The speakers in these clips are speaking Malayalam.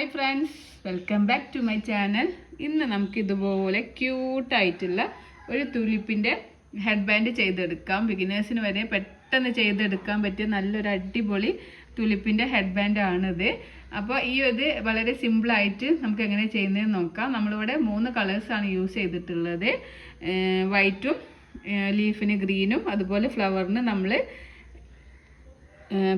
Hi friends, welcome back to my channel. ഇന്ന് നമുക്ക് ഇതുപോലെ ക്യൂട്ടായിട്ടുള്ള ഒരു തുലിപ്പിൻ്റെ ഹെഡ് ബാൻഡ് ചെയ്തെടുക്കാം. ബിഗിനേഴ്സിന് വരെ പെട്ടെന്ന് ചെയ്തെടുക്കാൻ പറ്റിയ നല്ലൊരു അടിപൊളി തുലിപ്പിൻ്റെ ഹെഡ് ബാൻഡ് ആണിത്. അപ്പോൾ ഈ ഇത് വളരെ സിമ്പിളായിട്ട് നമുക്ക് എങ്ങനെ ചെയ്യുന്നതെന്ന് നോക്കാം. നമ്മളിവിടെ 3 കളേഴ്സാണ് യൂസ് ചെയ്തിട്ടുള്ളത്. വൈറ്റും, ലീഫിന് ഗ്രീനും, അതുപോലെ ഫ്ലവറിന് നമ്മൾ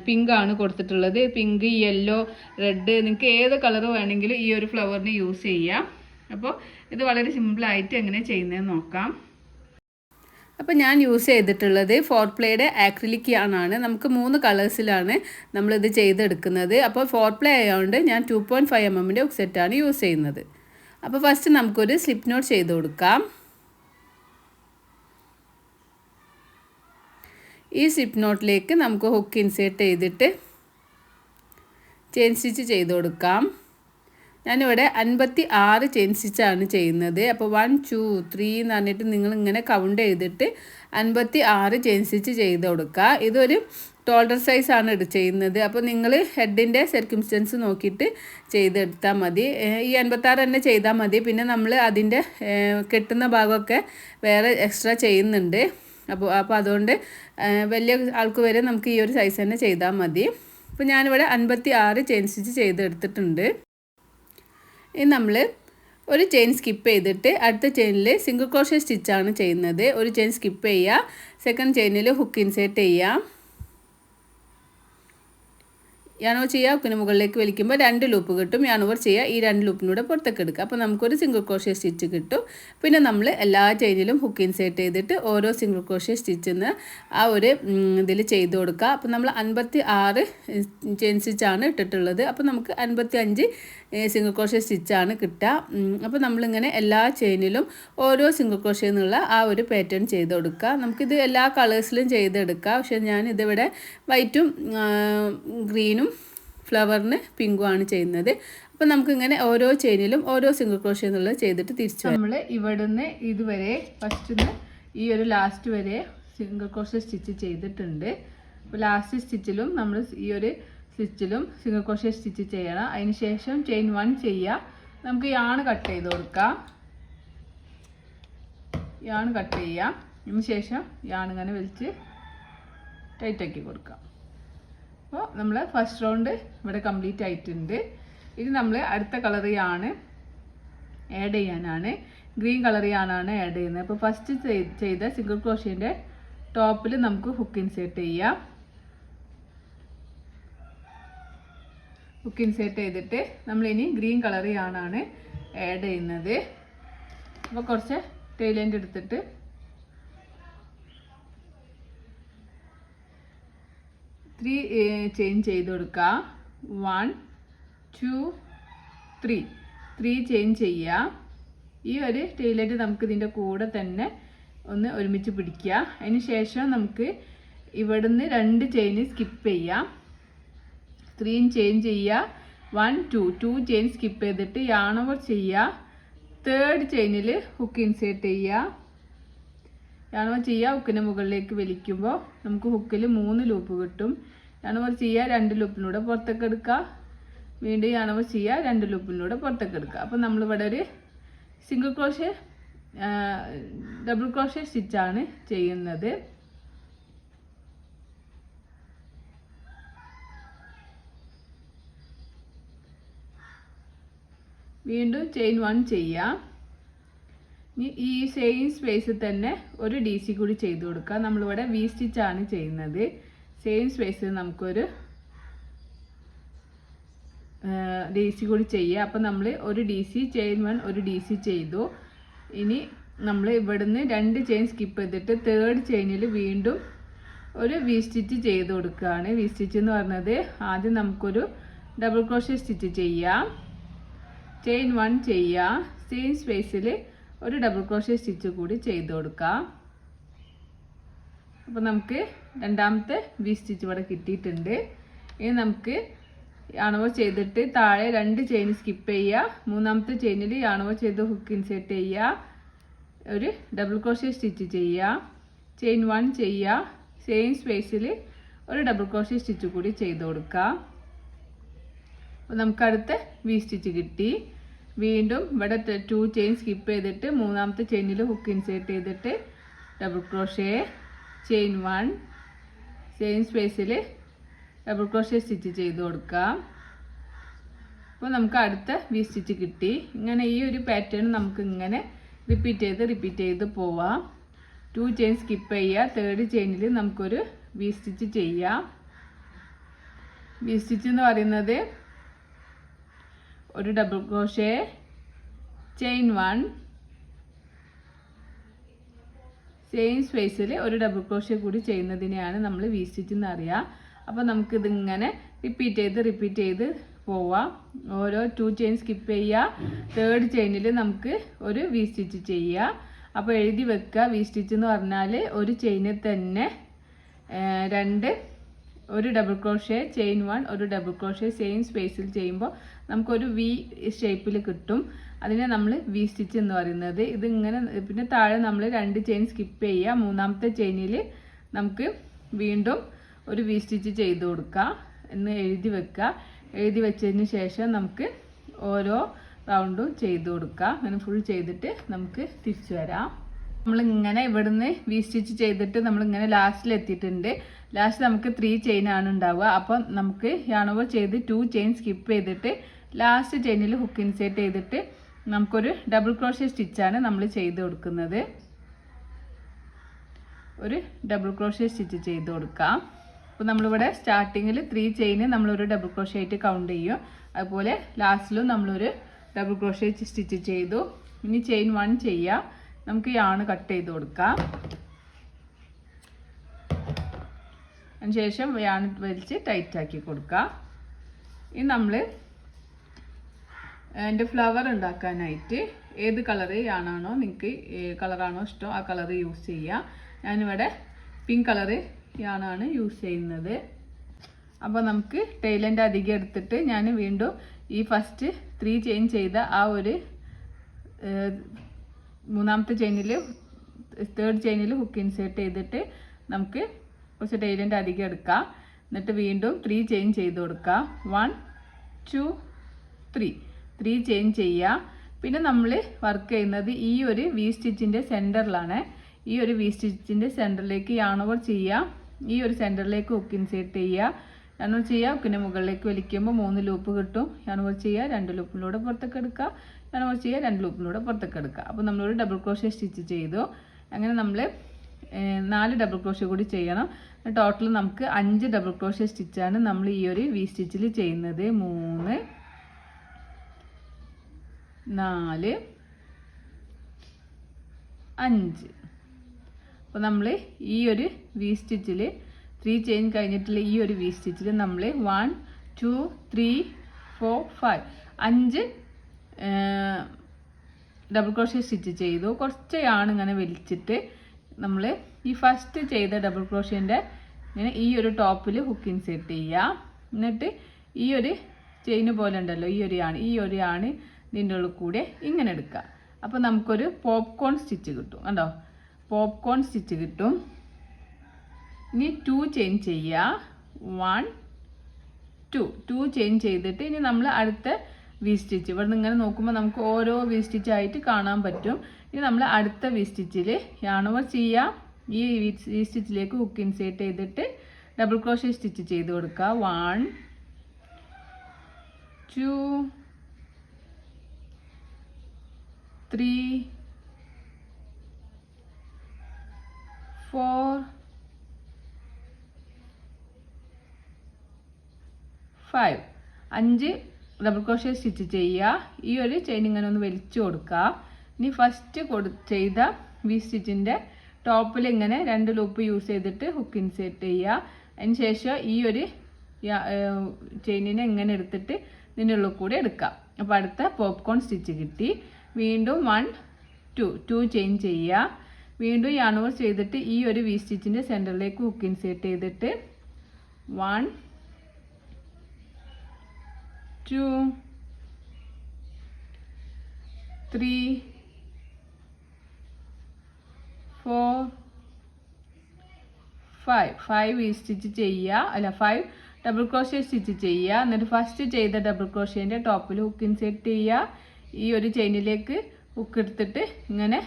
പിങ്കാണ് കൊടുത്തിട്ടുള്ളത്. പിങ്ക്, യെല്ലോ, റെഡ്, നിങ്ങൾക്ക് ഏത് കളർ വേണമെങ്കിലും ഈ ഒരു ഫ്ലവറിന് യൂസ് ചെയ്യാം. അപ്പോൾ ഇത് വളരെ സിമ്പിളായിട്ട് എങ്ങനെ ചെയ്യുന്നതെന്ന് നോക്കാം. അപ്പോൾ ഞാൻ യൂസ് ചെയ്തിട്ടുള്ളത് 4 പ്ലേയുടെ ആക്രിലിക് യാണാണ്. നമുക്ക് 3 കളേഴ്സിലാണ് നമ്മളിത് ചെയ്തെടുക്കുന്നത്. അപ്പോൾ 4 പ്ലേ ആയതുകൊണ്ട് ഞാൻ 2.5 mm സെറ്റാണ് യൂസ് ചെയ്യുന്നത്. അപ്പോൾ ഫസ്റ്റ് നമുക്കൊരു സ്ലിപ്പ് നോട്ട് ചെയ്ത് കൊടുക്കാം. ഈ സ്ലിപ്പ് നോട്ടിലേക്ക് നമുക്ക് ഹുക്ക് ഇൻസേർട്ട് ചെയ്തിട്ട് ചെയിൻ സ്റ്റിച്ച് ചെയ്ത് കൊടുക്കാം. ഞാനിവിടെ 56 ചെയിൻ സ്റ്റിച്ചാണ് ചെയ്യുന്നത്. അപ്പോൾ 1 2 3 എന്ന് പറഞ്ഞിട്ട് നിങ്ങളിങ്ങനെ കൗണ്ട് ചെയ്തിട്ട് 56 ചെയിൻ സ്റ്റിച്ച് ചെയ്ത് കൊടുക്കുക. ഇതൊരു ഷോൾഡർ സൈസാണ് ചെയ്യുന്നത്. അപ്പോൾ നിങ്ങൾ ഹെഡിൻ്റെ സർക്കംസ്റ്റൻസ് നോക്കിയിട്ട് ചെയ്തെടുത്താൽ മതി. ഈ 56 തന്നെ ചെയ്താൽ മതി. പിന്നെ നമ്മൾ അതിൻ്റെ കെട്ടുന്ന ഭാഗമൊക്കെ വേറെ എക്സ്ട്രാ ചെയ്യുന്നുണ്ട്. അപ്പോൾ അതുകൊണ്ട് വലിയ ആൾക്ക് വരെ നമുക്ക് ഈ ഒരു സൈസ് തന്നെ ചെയ്താൽ മതി. അപ്പോൾ ഞാനിവിടെ 56 ചെയിൻ സ്റ്റിച്ച് ചെയ്തെടുത്തിട്ടുണ്ട്. ഇനി നമ്മൾ ഒരു ചെയിൻ സ്കിപ്പ് ചെയ്തിട്ട് അടുത്ത ചെയിനിൽ സിംഗിൾ ക്രോഷേ സ്റ്റിച്ചാണ് ചെയ്യുന്നത്. ഒരു ചെയിൻ സ്കിപ്പ് ചെയ്യുക, സെക്കൻഡ് ചെയിനിൽ ഹുക്ക് ഇൻസേർട്ട് ചെയ്യുക, യാണോവർ ചെയ്യുക. ഹുക്കിന് മുകളിലേക്ക് വലിക്കുമ്പോൾ 2 ലൂപ്പ് കിട്ടും. യാണോവർ ചെയ്യുക, ഈ 2 ലൂപ്പിനൂടെ പുറത്തേക്ക് എടുക്കുക. അപ്പോൾ നമുക്കൊരു സിംഗിൾ ക്രോഷേ സ്റ്റിച്ച് കിട്ടും. പിന്നെ നമ്മൾ എല്ലാ ചെയിനിലും ഹുക്ക് ഇൻസേർട്ട് ചെയ്തിട്ട് ഓരോ സിംഗിൾ ക്രോഷേ സ്റ്റിച്ചിന്ന് ആ ഒരു ഇതിൽ ചെയ്ത് കൊടുക്കുക. അപ്പോൾ നമ്മൾ 56 ചെയിൻ സ്റ്റിച്ചാണ് ഇട്ടിട്ടുള്ളത്. അപ്പോൾ നമുക്ക് 55 സിംഗിൾ ക്രോഷേ സ്റ്റിച്ചാണ് കിട്ടുക. അപ്പോൾ നമ്മളിങ്ങനെ എല്ലാ ചെയിനിലും ഓരോ സിംഗിൾ ക്രോഷേ എന്നുള്ള ആ ഒരു പാറ്റേൺ ചെയ്ത് കൊടുക്കുക. നമുക്കിത് എല്ലാ കളേഴ്സിലും ചെയ്തെടുക്കാം. പക്ഷേ ഞാനിതിവിടെ വൈറ്റും ഗ്രീനും ഫ്ലവറിന് പിങ്കുമാണ് ചെയ്യുന്നത്. അപ്പോൾ നമുക്കിങ്ങനെ ഓരോ ചെയിനിലും ഓരോ സിംഗിൾ ക്രോഷേ എന്നുള്ളത് ചെയ്തിട്ട് തിരിച്ചു നമ്മൾ ഇവിടുന്ന് ഇതുവരെ ഫസ്റ്റിന്ന് ഈ ഒരു ലാസ്റ്റ് വരെ സിംഗിൾ ക്രോഷേ സ്റ്റിച്ച് ചെയ്തിട്ടുണ്ട്. അപ്പോൾ ലാസ്റ്റ് സ്റ്റിച്ചിലും നമ്മൾ ഈ ഒരു സ്റ്റിച്ചിലും സിംഗിൾ ക്രോഷേ സ്റ്റിച്ച് ചെയ്യണം. അതിന് ശേഷം ചെയിൻ 1 ചെയ്യുക. നമുക്ക് യാൺ കട്ട് ചെയ്ത് കൊടുക്കാം. യാൺ കട്ട് ചെയ്യാം. അതിന് ശേഷം യാൺ ഇങ്ങനെ വലിച്ച് ടൈറ്റാക്കി കൊടുക്കാം. അപ്പോൾ നമ്മൾ ഫസ്റ്റ് റൗണ്ട് ഇവിടെ കംപ്ലീറ്റ് ആയിട്ടുണ്ട്. ഇത് നമ്മൾ അടുത്ത കളർ യാണ് ആഡ് ചെയ്യാനാണ്. ഗ്രീൻ കളർ യാണാണ് ആഡ് ചെയ്യുന്നത്. അപ്പോൾ ഫസ്റ്റ് ചെയ്ത സിംഗിൾ ക്രോഷേൻ്റെ ടോപ്പിൽ നമുക്ക് ഹുക്ക് ഇൻസേർട്ട് ചെയ്യാം. ഹുക്ക് ഇൻസേർട്ട് ചെയ്തിട്ട് നമ്മളിനി ഗ്രീൻ കളർ യാണാണ് ആഡ് ചെയ്യുന്നത്. അപ്പോൾ കുറച്ച് ടെയിൽ എൻഡ് എടുത്തിട്ട് ചെയിൻ ചെയ്ത് കൊടുക്കുക. 1 2 3 ചെയിൻ ചെയ്യുക. ഈ ഒരു ടെയിലേറ്റ് നമുക്ക് ഇതിൻ്റെ കൂടെ തന്നെ ഒന്ന് ഒരുമിച്ച് പിടിക്കുക. അതിന് ശേഷം നമുക്ക് ഇവിടുന്ന് 2 ചെയിൻ സ്കിപ്പ് ചെയ്യാം. 3 ചെയിൻ ചെയ്യുക. 1 2 ചെയിൻ സ്കിപ്പ് ചെയ്തിട്ട് യാൺ ഓവർ ചെയ്യുക. തേർഡ് ചെയിനിൽ ഹുക്ക് ഇൻസേർട്ട് ചെയ്യുക. യാൺ ഓവർ ചെയ്യുക. ഹുക്കിന് മുകളിലേക്ക് വലിക്കുമ്പോൾ നമുക്ക് ഹുക്കിൽ 3 ലൂപ്പ് കിട്ടും. യാൺ ഓവർ ചെയ്യുക, 2 ലൂപ്പിലൂടെ പുറത്തേക്ക് എടുക്കുക. വീണ്ടും യാൺ ഓവർ ചെയ്യുക, 2 ലൂപ്പിലൂടെ പുറത്തേക്ക് എടുക്കുക. അപ്പോൾ നമ്മളിവിടെ ഒരു സിംഗിൾ ക്രോഷേ ഡബിൾ ക്രോഷേ സ്റ്റിച്ചാണ് ചെയ്യുന്നത്. വീണ്ടും ചെയിൻ 1 ചെയ്യാം. ഈ സെയിം സ്പേസിൽ തന്നെ ഒരു DC കൂടി ചെയ്ത് കൊടുക്കുക. നമ്മളിവിടെ V സ്റ്റിച്ചാണ് ചെയ്യുന്നത്. സെയിം സ്പേസിൽ നമുക്കൊരു DC കൂടി ചെയ്യുക. അപ്പോൾ നമ്മൾ ഒരു DC ചെയിൻ 1 ഒരു DC ചെയ്തു. ഇനി നമ്മൾ ഇവിടുന്ന് 2 ചെയിൻ സ്കിപ്പ് ചെയ്തിട്ട് തേർഡ് ചെയിനിൽ വീണ്ടും ഒരു V സ്റ്റിച്ച് ചെയ്ത് കൊടുക്കുകയാണ്. V സ്റ്റിച്ച് എന്ന് പറഞ്ഞത് ആദ്യം നമുക്കൊരു ഡബിൾ ക്രോഷേ സ്റ്റിച്ച് ചെയ്യാം. ചെയിൻ 1 ചെയ്യുക. സെയിം സ്പേസിൽ ഒരു ഡബിൾ ക്രോഷേ സ്റ്റിച്ച് കൂടി ചെയ്ത് കൊടുക്കാം. അപ്പോൾ നമുക്ക് രണ്ടാമത്തെ V സ്റ്റിച്ച് ഇവിടെ കിട്ടിയിട്ടുണ്ട്. ഇനി നമുക്ക് യാൺ ഓവർ ചെയ്തിട്ട് താഴെ 2 ചെയിൻ സ്കിപ്പ് ചെയ്യുക. മൂന്നാമത്തെ ചെയിനിൽ യാൺ ഓവർ ചെയ്ത് ഹുക്ക് ഇൻസേർട്ട് ചെയ്യുക. ഒരു ഡബിൾ ക്രോഷേ സ്റ്റിച്ച് ചെയ്യുക. ചെയിൻ 1 ചെയ്യുക. സെയിം സ്പേസിൽ ഒരു ഡബിൾ ക്രോഷേ സ്റ്റിച്ച് കൂടി ചെയ്ത് കൊടുക്കുക. അപ്പോൾ നമുക്ക് അടുത്ത വി സ്റ്റിച്ച് കിട്ടി. വീണ്ടും ഇവിടെ 2 ചെയിൻ സ്കിപ്പ് ചെയ്തിട്ട് മൂന്നാമത്തെ ചെയിനിൽ ഹുക്ക് ഇൻസേർട്ട് ചെയ്തിട്ട് ഡബിൾ ക്രോഷേ, ചെയിൻ 1, ചെയിൻ സ്പേസിൽ ഡബിൾ ക്രോഷേ സ്റ്റിച്ച് ചെയ്ത് കൊടുക്കാം. അപ്പോൾ നമുക്ക് അടുത്ത വി സ്റ്റിച്ച് കിട്ടി. ഇങ്ങനെ ഈ ഒരു പാറ്റേൺ നമുക്ക് ഇങ്ങനെ റിപ്പീറ്റ് ചെയ്ത് പോവാം. 2 ചെയിൻ സ്കിപ്പ് ചെയ്യുക. 3rd ചെയിനിൽ നമുക്കൊരു വി സ്റ്റിച്ച് ചെയ്യാം. വി സ്റ്റിച്ച് എന്ന് പറയുന്നത് ഒരു ഡബിൾ ക്രോഷേ, ചെയിൻ 1, ചെയിൻ സ്പേസിൽ ഒരു ഡബിൾ ക്രോഷേ കൂടി ചെയ്യുന്നതിനെയാണ് നമ്മൾ വി സ്റ്റിച്ച് എന്ന് അറിയാം. അപ്പോൾ നമുക്കിതിങ്ങനെ റിപ്പീറ്റ് ചെയ്ത് പോവാം. ഓരോ 2 ചെയിൻ സ്കിപ്പ് ചെയ്യുക. 3rd ചെയിനിൽ നമുക്ക് ഒരു വി സ്റ്റിച്ച് ചെയ്യുക. അപ്പോൾ എഴുതി വെക്കുക, വി സ്റ്റിച്ച് എന്ന് പറഞ്ഞാൽ ഒരു ചെയിനിൽ തന്നെ ഒരു ഡബിൾ ക്രോഷേ, ചെയിൻ 1, ഒരു ഡബിൾ ക്രോഷേ ചെയിൻ സ്പേസിൽ ചെയ്യുമ്പോൾ നമുക്കൊരു വി ഷേപ്പിൽ കിട്ടും. അതിനെ നമ്മൾ വി സ്റ്റിച്ച് എന്ന് പറയുന്നത്. ഇതിങ്ങനെ പിന്നെ താഴെ നമ്മൾ 2 ചെയിൻ സ്കിപ്പ് ചെയ്യുക. മൂന്നാമത്തെ ചെയിനിൽ നമുക്ക് വീണ്ടും ഒരു വി സ്റ്റിച്ച് ചെയ്ത് കൊടുക്കുക എന്ന് എഴുതി വെക്കുക. എഴുതി വെച്ചതിന് ശേഷം നമുക്ക് ഓരോ റൗണ്ടും ചെയ്ത് കൊടുക്കുക. അങ്ങനെ ഫുൾ ചെയ്തിട്ട് നമുക്ക് തിരിച്ചു വരാം. നമ്മളിങ്ങനെ ഇവിടുന്ന് വി സ്റ്റിച്ച് ചെയ്തിട്ട് നമ്മളിങ്ങനെ ലാസ്റ്റിൽ എത്തിയിട്ടുണ്ട്. ലാസ്റ്റ് നമുക്ക് 3 ചെയിനാണ് ഉണ്ടാവുക. അപ്പം നമുക്ക് യാൺ ഓവർ ചെയ്ത് 2 ചെയിൻ സ്കിപ്പ് ചെയ്തിട്ട് ലാസ്റ്റ് ചെയിനിൽ ഹുക്ക് ഇൻസേർട്ട് ചെയ്തിട്ട് നമുക്കൊരു ഡബിൾ ക്രോഷേ സ്റ്റിച്ചാണ് നമ്മൾ ചെയ്ത് കൊടുക്കുന്നത്. ഒരു ഡബിൾ ക്രോഷേ സ്റ്റിച്ച് ചെയ്ത് കൊടുക്കാം. അപ്പോൾ നമ്മളിവിടെ സ്റ്റാർട്ടിങ്ങിൽ 3 ചെയിന് നമ്മളൊരു ഡബിൾ ക്രോഷേ ആയിട്ട് കൗണ്ട് ചെയ്യും. അതുപോലെ ലാസ്റ്റിലും നമ്മളൊരു ഡബിൾ ക്രോഷേ സ്റ്റിച്ച് ചെയ്തു. ഇനി ചെയിൻ 1 ചെയ്യാം. നമുക്ക് യാണ് കട്ട് ചെയ്ത് കൊടുക്കാം. അതിനുശേഷം യാൺ വലിച്ച് ടൈറ്റാക്കി കൊടുക്കാം. ഇനി നമ്മൾ എൻ്റെ ഫ്ലവർ ഉണ്ടാക്കാനായിട്ട് ഏത് കളറ് യാണാണോ നിങ്ങൾക്ക് കളറാണോ ഇഷ്ടം ആ കളറ് യൂസ് ചെയ്യുക. ഞാനിവിടെ പിങ്ക് കളറ് യാണാണ് യൂസ് ചെയ്യുന്നത്. അപ്പോൾ നമുക്ക് ടൈലൻ്റ് അധികം എടുത്തിട്ട് ഞാൻ വീണ്ടും ഈ ഫസ്റ്റ് 3 ചെയിൻ ചെയ്ത ആ ഒരു മൂന്നാമത്തെ ചെയിനിൽ 3rd ചെയിനിൽ ഹുക്ക് ഇൻസേർട്ട് ചെയ്തിട്ട് നമുക്ക് കുറച്ച് ടൈലൻ്റ് അധികം എടുക്കാം. എന്നിട്ട് വീണ്ടും 3 ചെയിൻ ചെയ്ത് കൊടുക്കുക. 1 2 3 ചെയിൻ ചെയ്യുക. പിന്നെ നമ്മൾ വർക്ക് ചെയ്യുന്നത് ഈ ഒരു വി സ്റ്റിച്ചിൻ്റെ സെൻറ്ററിലാണ്. ഈ ഒരു വി സ്റ്റിച്ചിൻ്റെ സെൻറ്ററിലേക്ക് യാൺ ഓവർ ചെയ്യുക. ഈ ഒരു സെൻറ്ററിലേക്ക് ഹുക്ക് ഇൻസേർട്ട് ചെയ്യുക. യാൺ ഓവർ ചെയ്യുക. പിന്നെ മുകളിലേക്ക് വലിക്കുമ്പോൾ 3 ലൂപ്പ് കിട്ടും. യാൺ ഓവർ ചെയ്യുക. 2 ലൂപ്പിലൂടെ പുറത്തേക്ക് എടുക്കുക. യാൺ ഓവർ ചെയ്യുക. 2 ലൂപ്പിലൂടെ പുറത്തേക്ക് എടുക്കുക. അപ്പോൾ നമ്മളൊരു ഡബിൾ ക്രോഷേ സ്റ്റിച്ച് ചെയ്തു. അങ്ങനെ നമ്മൾ 4 ഡബിൾ ക്രോഷേ കൂടി ചെയ്യണം. ടോട്ടൽ നമുക്ക് 5 ഡബിൾ ക്രോഷേ സ്റ്റിച്ചാണ് നമ്മൾ ഈ ഒരു വി സ്റ്റിച്ചിൽ ചെയ്യുന്നത്. 3 4 5. അപ്പോൾ നമ്മൾ ഈ ഒരു വി സ്റ്റിച്ചിൽ 3 ചെയിൻ കഴിഞ്ഞിട്ടുള്ള ഈ ഒരു വി സ്റ്റിച്ചിൽ നമ്മൾ 1 2 3 4 5 ഡബിൾ ക്രോഷേ സ്റ്റിച്ച് ചെയ്തു. കുറച്ച് യാണ് ഇങ്ങനെ വലിച്ചിട്ട് നമ്മൾ ഈ ഫസ്റ്റ് ചെയ്ത ഡബിൾ ക്രോഷേൻ്റെ ഇങ്ങനെ ഈ ഒരു ടോപ്പിൽ ഹുക്ക് ഇൻസേർട്ട് ചെയ്യുക. എന്നിട്ട് ഈ ഒരു ചെയിന് പോലെ ഉണ്ടല്ലോ ഈ ഒരു യാണ് ഇതിൻ്റെ ഉള്ളിൽ കൂടെ ഇങ്ങനെ എടുക്കുക. അപ്പോൾ നമുക്കൊരു പോപ്കോൺ സ്റ്റിച്ച് കിട്ടും. കണ്ടോ, പോപ്കോൺ സ്റ്റിച്ച് കിട്ടും. ഇനി 2 ചെയിൻ ചെയ്യുക. 1 2 ചെയിൻ ചെയ്തിട്ട് ഇനി നമ്മൾ അടുത്ത വി സ്റ്റിച്ച് ഇവിടെ നിന്ന് ഇങ്ങനെ നോക്കുമ്പോൾ നമുക്ക് ഓരോ വി സ്റ്റിച്ച് ആയിട്ട് കാണാൻ പറ്റും. ഇനി നമ്മൾ അടുത്ത വി സ്റ്റിച്ചിൽ യാൺ ഓവർ ചെയ്യുക. ഈ വി സ്റ്റിച്ചിലേക്ക് ഹുക്ക് ഇൻസേർട്ട് ചെയ്തിട്ട് ഡബിൾ ക്രോഷേ സ്റ്റിച്ച് ചെയ്ത് കൊടുക്കുക. 1 2 3 4 5 5 ഡബിൾ ക്രോഷേ സ്റ്റിച്ച് ചെയ്യുക. ഈ ഒരു ചെയിൻ ഇങ്ങനെ ഒന്ന് വലിച്ചു കൊടുക്കുക. ഇനി ഫസ്റ്റ് ചെയ്ത വി സ്റ്റിച്ചിൻ്റെ ടോപ്പിൽ ഇങ്ങനെ 2 ലൂപ്പ് യൂസ് ചെയ്തിട്ട് ഹുക്ക് ഇൻസേർട്ട് ചെയ്യുക. അതിന് ശേഷം ഈ ഒരു ചെയിനിനെ ഇങ്ങനെ എടുത്തിട്ട് ഇതിൻ്റെ ഉള്ളിൽ കൂടെ എടുക്കാം. അപ്പോൾ അടുത്ത പോപ്കോൺ സ്റ്റിച്ച് കിട്ടി. വീണ്ടും 1 2 ചെയിൻ ചെയ്യുക. വീണ്ടും യാൺ ഓവർ ചെയ്തിട്ട് ഈ ഒരു വി സ്റ്റിച്ചിൻ്റെ സെൻറ്ററിലേക്ക് ഹുക്ക് ഇൻസേർട്ട് ചെയ്തിട്ട് 1 2 3 4 5 വി സ്റ്റിച്ച് ചെയ്യുക. അല്ല 5 ഡബിൾ ക്രോഷ്യ സ്റ്റിച്ച് ചെയ്യുക. എന്നിട്ട് ഫസ്റ്റ് ചെയ്ത ഡബിൾ ക്രോഷ്യേൻ്റെ ടോപ്പിൽ ഹുക്ക് ഇൻസേർട്ട് ചെയ്യുക. ഈ ഒരു ചെയിനിലേക്ക് ഹുക്ക് എടുത്തിട്ട് ഇങ്ങനെ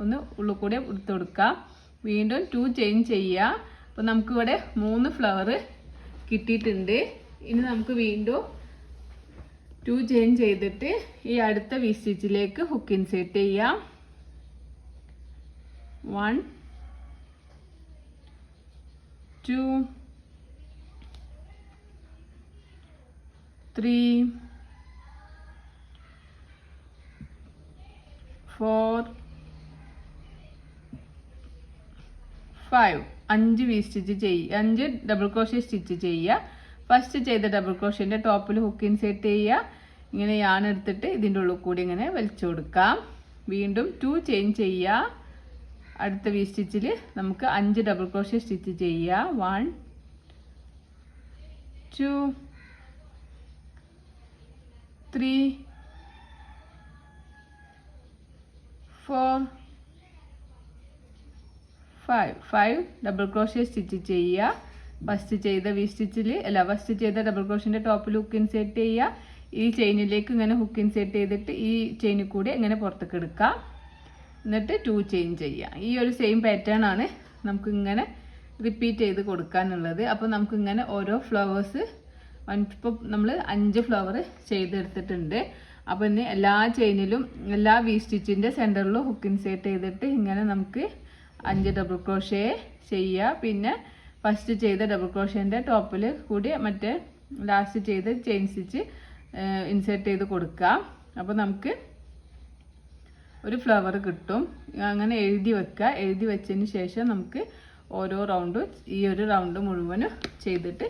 ഒന്ന് ഉള്ളിൽ കൂടെ എടുത്ത് കൊടുക്കുക. വീണ്ടും 2 ചെയിൻ ചെയ്യുക. അപ്പോൾ നമുക്കിവിടെ 3 ഫ്ലവർ കിട്ടിയിട്ടുണ്ട്. ഇനി നമുക്ക് വീണ്ടും 2 ചെയിൻ ചെയ്തിട്ട് ഈ അടുത്ത വി സ്റ്റിച്ചിലേക്ക് ഹുക്ക് ഇൻസേർട്ട് ചെയ്യാം. 1 2 3 4 5 5 വി സ്റ്റിച്ച് ചെയ്യുക, 5 ഡബിൾ ക്രോഷ്യ സ്റ്റിച്ച് ചെയ്യുക. ഫസ്റ്റ് ചെയ്ത ഡബിൾ ക്രോഷ്യൻ്റെ ടോപ്പിൽ ഹുക്ക് ഇൻസേർട്ട് ചെയ്യുക. ഇങ്ങനെ യാൺ എടുത്തിട്ട് ഇതിൻ്റെ ഉള്ളിൽ കൂടി ഇങ്ങനെ വലിച്ചു കൊടുക്കാം. വീണ്ടും 2 ചെയിൻ ചെയ്യുക. അടുത്ത വി സ്റ്റിച്ചിൽ നമുക്ക് 5 ഡബിൾ ക്രോഷ്യ സ്റ്റിച്ച് ചെയ്യുക. 1 2 3 4 5 ഡബിൾ ക്രോഷ്യ സ്റ്റിച്ച് ചെയ്യുക. ഫസ്റ്റ് ചെയ്ത വി സ്റ്റിച്ചിൽ ഫസ്റ്റ് ചെയ്ത ഡബിൾ ക്രോഷ്യൻ്റെ ടോപ്പിൽ ഹുക്ക് ഇൻസേർട്ട് ചെയ്യുക. ഈ ചെയിനിലേക്ക് ഇങ്ങനെ ഹുക്ക് ഇൻസേർട്ട് ചെയ്തിട്ട് ഈ ചെയിനിൽ കൂടി ഇങ്ങനെ പുറത്തേക്ക് എടുക്കാം. എന്നിട്ട് 2 ചെയിൻ ചെയ്യുക. ഈ ഒരു സെയിം പാറ്റേൺ ആണ് നമുക്ക് ഇങ്ങനെ റിപ്പീറ്റ് ചെയ്ത് കൊടുക്കാനുള്ളത്. അപ്പോൾ നമുക്ക് ഇങ്ങനെ ഓരോ ഫ്ലവേഴ്സ് ഇപ്പോൾ നമ്മൾ 5 ഫ്ലവർ ചെയ്തെടുത്തിട്ടുണ്ട്. അപ്പോൾ ഇനി എല്ലാ ചെയിനിലും എല്ലാ വി സ്റ്റിച്ചിൻ്റെ സെൻറ്ററിലും ഹുക്ക് ഇൻസേർട്ട് ചെയ്തിട്ട് ഇങ്ങനെ നമുക്ക് 5 ഡബിൾ ക്രോഷ്യ ചെയ്യുക. പിന്നെ ഫസ്റ്റ് ചെയ്ത ഡബിൾ ക്രോഷ്യേൻ്റെ ടോപ്പിൽ കൂടി മറ്റേ ലാസ്റ്റ് ചെയ്ത് ചെയിൻ സ്റ്റിച്ച് ഇൻസേർട്ട് ചെയ്ത് കൊടുക്കാം. അപ്പോൾ നമുക്ക് ഒരു ഫ്ലവർ കിട്ടും. അങ്ങനെ എഴുതി വെക്കുക. എഴുതി വെച്ചതിന് ശേഷം നമുക്ക് ഓരോ റൗണ്ടും ഈ ഒരു റൗണ്ട് മുഴുവനും ചെയ്തിട്ട്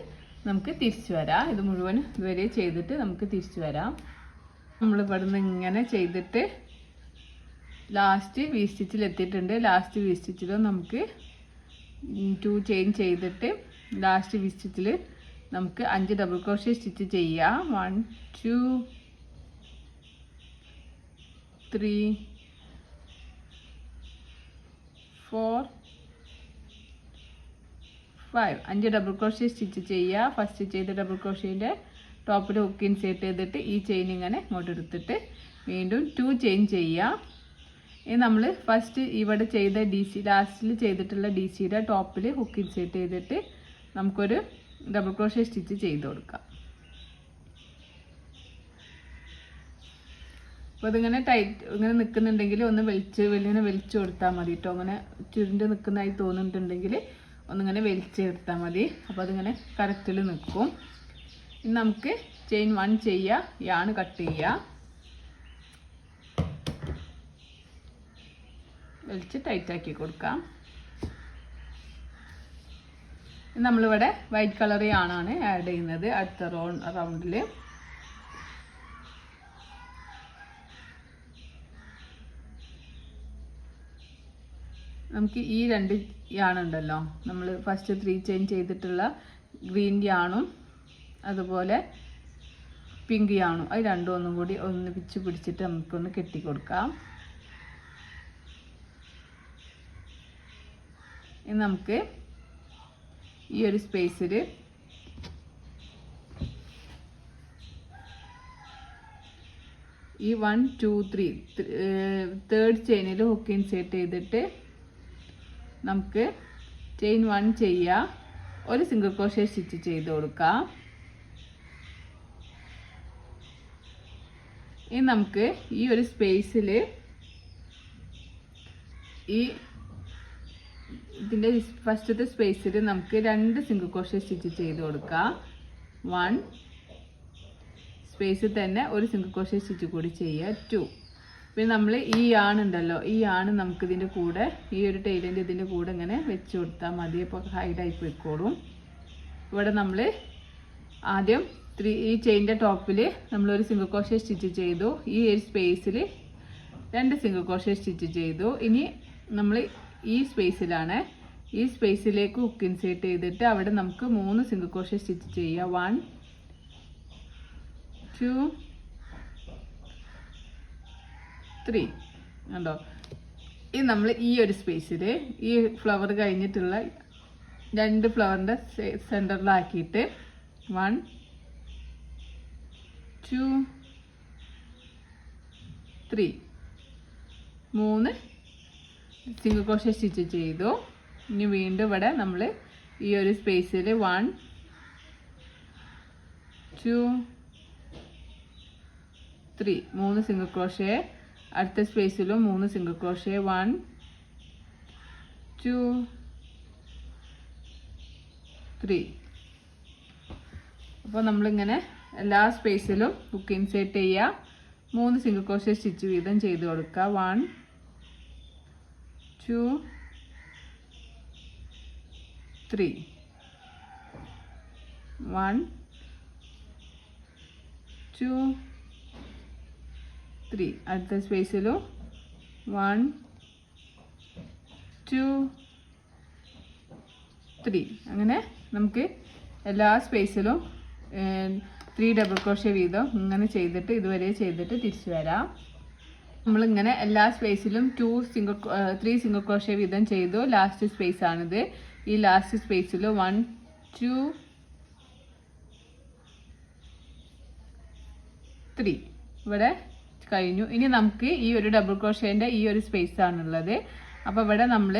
നമുക്ക് തിരിച്ചു വരാം. ഇത് മുഴുവനും ഇതുവരെ ചെയ്തിട്ട് നമുക്ക് തിരിച്ചു വരാം. നമ്മൾ ഇവിടുന്ന് ഇങ്ങനെ ചെയ്തിട്ട് ലാസ്റ്റ് വി സ്റ്റിച്ചിൽ എത്തിയിട്ടുണ്ട്. ലാസ്റ്റ് വി സ്റ്റിച്ചിലും നമുക്ക് 2 ചെയിൻ ചെയ്തിട്ട് ലാസ്റ്റ് വി സ്റ്റിച്ചിൽ നമുക്ക് 5 ഡബിൾ ക്രോഷ്യ സ്റ്റിച്ച് ചെയ്യാം. 1 2 3 4 5 5 ഡബിൾ ക്രോഷ്യ സ്റ്റിച്ച് ചെയ്യുക. ഫസ്റ്റ് ചെയ്ത ഡബിൾ ക്രോഷ്യേൻ്റെ ടോപ്പിൽ ഹുക്ക് ഇൻസേർട്ട് ചെയ്തിട്ട് ഈ ചെയിൻ ഇങ്ങനെ ഇങ്ങോട്ട് എടുത്തിട്ട് വീണ്ടും 2 ചെയിൻ ചെയ്യുക. ഇനി നമ്മൾ ഫസ്റ്റ് ഇവിടെ ചെയ്ത ലാസ്റ്റിൽ ചെയ്തിട്ടുള്ള DCയുടെ ടോപ്പിൽ ഹുക്ക് ഇൻസേർട്ട് ചെയ്തിട്ട് നമുക്കൊരു ഡബിൾ ക്രോഷ്യ സ്റ്റിച്ച് ചെയ്ത് കൊടുക്കാം. അപ്പോൾ ഇതിങ്ങനെ ഇങ്ങനെ നിൽക്കുന്നുണ്ടെങ്കിൽ ഒന്ന് വലിച്ചു കൊടുത്താൽ മതി കേട്ടോ. അങ്ങനെ ചുരുണ്ട് നിൽക്കുന്നതായി തോന്നുന്നുണ്ടെങ്കിൽ ഒന്നിങ്ങനെ വലിച്ചെടുത്താൽ മതി. അപ്പോൾ അതിങ്ങനെ കറക്റ്റിൽ നിൽക്കും. ഇനി നമുക്ക് ചെയിൻ 1 ചെയ്യുക. യാൺ കട്ട് ചെയ്യുക. വലിച്ച് ടൈറ്റാക്കി കൊടുക്കാം. നമ്മളിവിടെ വൈറ്റ് കളർ യാണാണ് ആഡ് ചെയ്യുന്നത് അടുത്ത റൗണ്ടിൽ. നമുക്ക് ഈ 2 യാണുണ്ടല്ലോ, നമ്മൾ ഫസ്റ്റ് 3 ചെയിൻ ചെയ്തിട്ടുള്ള ഗ്രീൻ യാണും അതുപോലെ പിങ്ക് യാണും, അത് രണ്ടും ഒന്നും കൂടി ഒന്നിപ്പിച്ച് പിടിച്ചിട്ട് നമുക്കൊന്ന് കെട്ടിക്കൊടുക്കാം. ഇനി നമുക്ക് ഈ ഒരു സ്പേസിൽ ഈ 1 2 3 തേർഡ് ചെയിനിൽ ഹുക്ക് ഇൻസേർട്ട് ചെയ്തിട്ട് നമുക്ക് ചെയിൻ 1 ചെയ്യുക. ഒരു സിംഗിൾ ക്രോഷ്യ സ്റ്റിച്ച് ചെയ്ത് കൊടുക്കാം. ഇനി നമുക്ക് ഈ ഒരു സ്പേസിൽ ഈ ഇതിൻ്റെ ഫസ്റ്റത്തെ സ്പേസിൽ നമുക്ക് 2 സിംഗിൾ ക്രോഷ്യ സ്റ്റിച്ച് ചെയ്ത് കൊടുക്കാം. 1 സ്പേസിൽ തന്നെ ഒരു സിംഗിൾ ക്രോഷ്യ സ്റ്റിച്ച് കൂടി ചെയ്യുക. 2 പിന്നെ നമ്മൾ ഈ യാണുണ്ടല്ലോ, ഈ യാണ് നമുക്കിതിൻ്റെ കൂടെ ഈ ഒരു ടൈലിൻ്റെ ഇതിൻ്റെ കൂടെ ഇങ്ങനെ വെച്ച് കൊടുത്താൽ മതി. അപ്പോൾ ഹൈഡായി പോയിക്കോളും. ഇവിടെ നമ്മൾ ആദ്യം ഈ ചെയിൻ്റെ ടോപ്പിൽ നമ്മളൊരു സിംഗിൾ ക്രോഷ്യ സ്റ്റിച്ച് ചെയ്തു. ഈ ഒരു സ്പേസിൽ 2 സിംഗിൾ ക്രോഷ്യ സ്റ്റിച്ച് ചെയ്തു. ഇനി നമ്മൾ ഈ സ്പേസിലാണ്, ഈ സ്പേസിലേക്ക് ഹുക്ക് ഇൻസേർട്ട് ചെയ്തിട്ട് അവിടെ നമുക്ക് 3 സിംഗിൾ ക്രോഷ്യ സ്റ്റിച്ച് ചെയ്യുക. 1 2 3 കണ്ടോ. ഇത് നമ്മൾ ഈ ഒരു സ്പേസിൽ ഈ ഫ്ലവർ കഴിഞ്ഞിട്ടുള്ള 2 ഫ്ലവറിൻ്റെ സെൻറ്ററിലാക്കിയിട്ട് 1 2 3 3 സിംഗിൾ ക്രോഷേ സ്റ്റിച്ച് ചെയ്തു. ഇനി വീണ്ടും ഇവിടെ നമ്മൾ ഈ ഒരു സ്പേസിൽ 1 2 3 3 സിംഗിൾ ക്രോഷേ, അടുത്ത സ്പേസിലും 3 സിംഗിൾ ക്രോഷേ, 1 2 3. അപ്പോൾ നമ്മളിങ്ങനെ എല്ലാ സ്പേസിലും ഹുക്ക് ഇൻസേർട്ട് ചെയ്യുക. 3 സിംഗിൾ ക്രോഷേ സ്റ്റിച്ച് വീതം ചെയ്ത് കൊടുക്കുക. 1 2 3 1 2 3. അടുത്ത സ്പേസിലും 1 2 3. അങ്ങനെ നമുക്ക് എല്ലാ സ്പേസിലും 3 ഡബിൾ ക്രോഷേ വീതം ഇങ്ങനെ ചെയ്തിട്ട് ഇതുവരെ ചെയ്തിട്ട് തിരിച്ചു വരാം. നമ്മളിങ്ങനെ എല്ലാ സ്പേസിലും 3 സിംഗിൾ ക്രോഷേ വീതം ചെയ്തു. ലാസ്റ്റ് സ്പേസ് ആണിത്. ഈ ലാസ്റ്റ് സ്പേസിൽ 1 2 3 ഇവിടെ കഴിഞ്ഞു. ഇനി നമുക്ക് ഈ ഒരു ഡബിൾ ക്രോഷേൻ്റെ ഈ ഒരു സ്പേസ് ആണുള്ളത്. അപ്പോൾ ഇവിടെ നമ്മൾ